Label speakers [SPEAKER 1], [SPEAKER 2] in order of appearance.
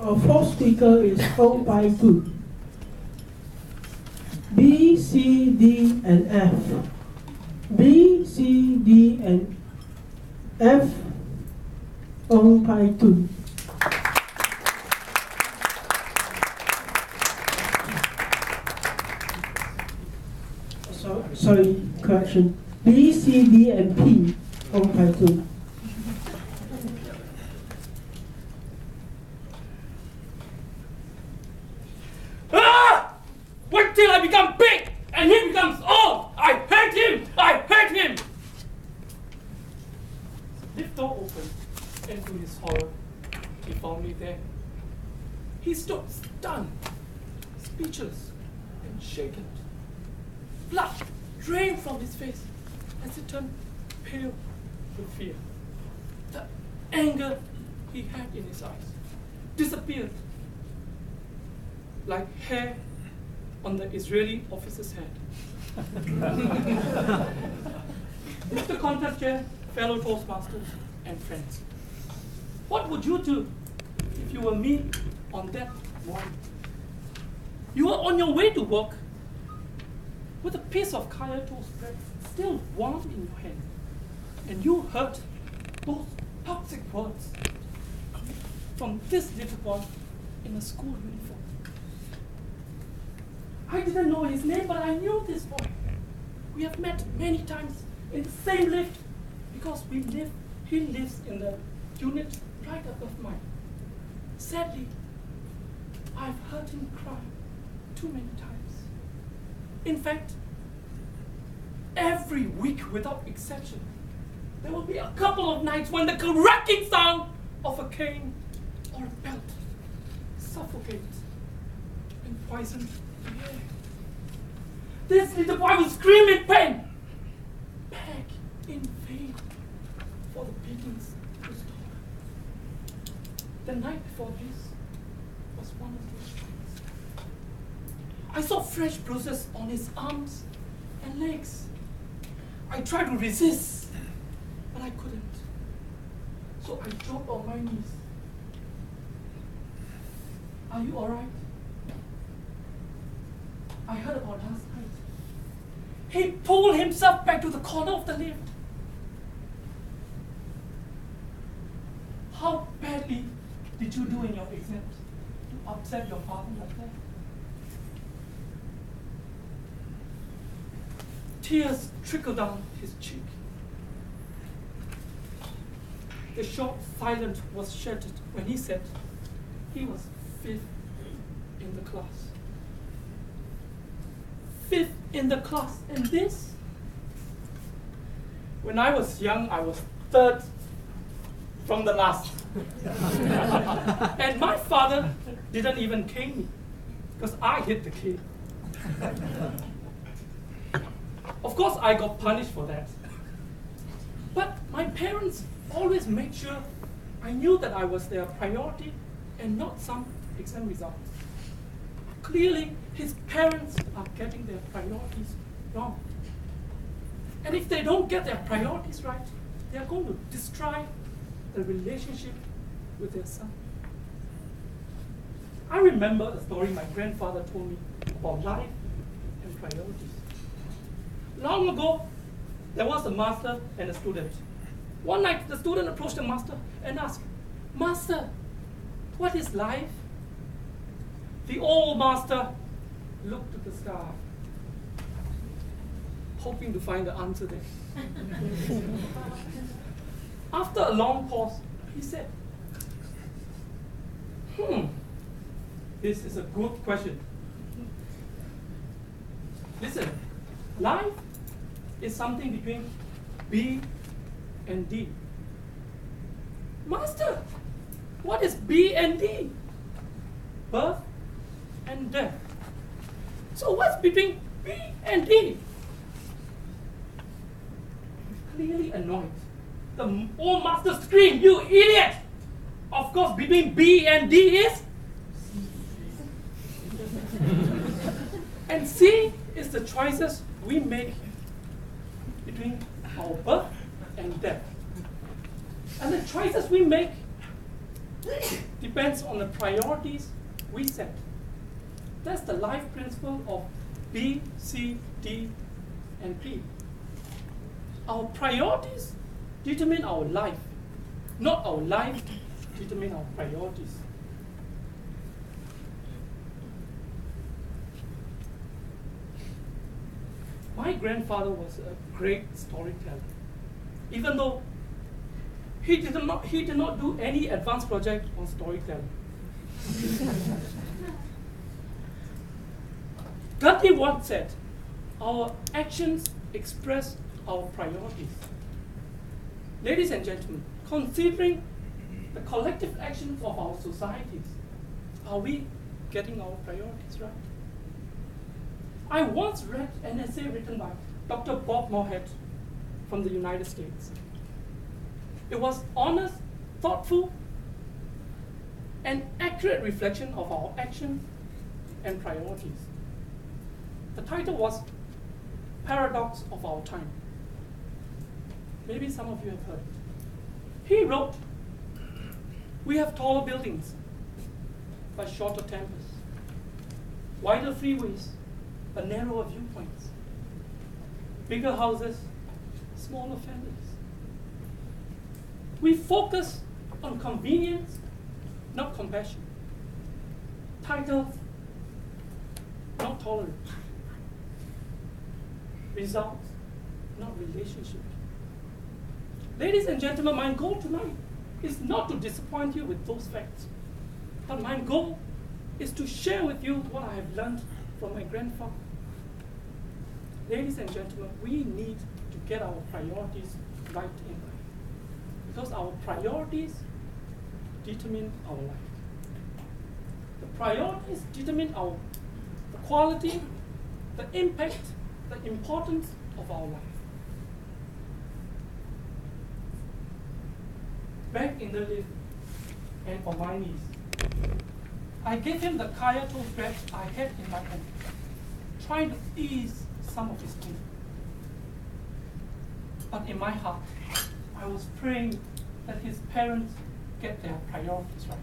[SPEAKER 1] Our fourth speaker is Aung by Group. B, C, D, and F. B, C, D, and F. Aung by Group. Sorry, correction. B, C, D, and P. Aung by Group.
[SPEAKER 2] Wait till I become big and he becomes old. I hate him. I hate him. Lift door opened, and to his horror, he found me there. He stood stunned, speechless, and shaken. Blood drained from his face as he turned pale with fear. The anger he had in his eyes disappeared like hair on the Israeli officer's head. Mr. Contractor, fellow Toastmasters, and friends, what would you do if you were me on that morning? You were on your way to work with a piece of kaya toast bread still warm in your hand, and you heard those toxic words from this little boy in a school uniform. I didn't know his name, but I knew this boy. We have met many times in the same lift because he lives in the unit right above mine. Sadly, I've heard him cry too many times. In fact, every week without exception, there will be a couple of nights when the cracking sound of a cane or a belt suffocates and poisons the air. This little boy will scream in pain, beg in vain for the beatings to stop. The night before this was one of those nights. I saw fresh bruises on his arms and legs. I tried to resist, but I couldn't. So I dropped on my knees. Are you alright? I heard about last night. He pulled himself back to the corner of the lift. How badly did you do in your exams to upset your father like that? Tears trickled down his cheek. The short silence was shattered when he said he was fifth in the class. Fifth in the class, and this? When I was young, I was third from the last. And my father didn't even cane me because I hit the kid. Of course, I got punished for that. But my parents always made sure I knew that I was their priority and not some exam results. Clearly, his parents are getting their priorities wrong. And if they don't get their priorities right, they are going to destroy the relationship with their son. I remember a story my grandfather told me about life and priorities. Long ago, there was a master and a student. One night, the student approached the master and asked, "Master, what is life?" The old master looked to the sky, hoping to find the answer there. After a long pause, he said, this is a good question. Listen, life is something between B and D. Master, what is B and D? Birth and death. So what's between B and D? Clearly annoyed, the old master screamed, "You idiot! Of course, between B and D is and C is the choices we make between our birth and death. And the choices we make depends on the priorities we set. That's the life principle of B, C, D, and P. Our priorities determine our life, not our life determine our priorities. My grandfather was a great storyteller, even though he did not do any advanced project on storytelling. Gandhi once said, "Our actions express our priorities." Ladies and gentlemen, considering the collective actions of our societies, are we getting our priorities right? I once read an essay written by Dr. Bob Moorhead from the United States. It was honest, thoughtful, and accurate reflection of our actions and priorities. The title was Paradox of Our Time. Maybe some of you have heard it. He wrote, "We have taller buildings, but shorter tempers, wider freeways, but narrower viewpoints, bigger houses, smaller families. We focus on convenience, not compassion. Titles, not tolerance. Results, not relationship." Ladies and gentlemen, my goal tonight is not to disappoint you with those facts, but my goal is to share with you what I have learned from my grandfather. Ladies and gentlemen, we need to get our priorities right in life, because our priorities determine our life. The priorities determine the quality, the impact, the importance of our life. Back in the lift, and for my niece, I gave him the kaya toast bread I had in my hand, trying to ease some of his pain. But in my heart, I was praying that his parents get their priorities right.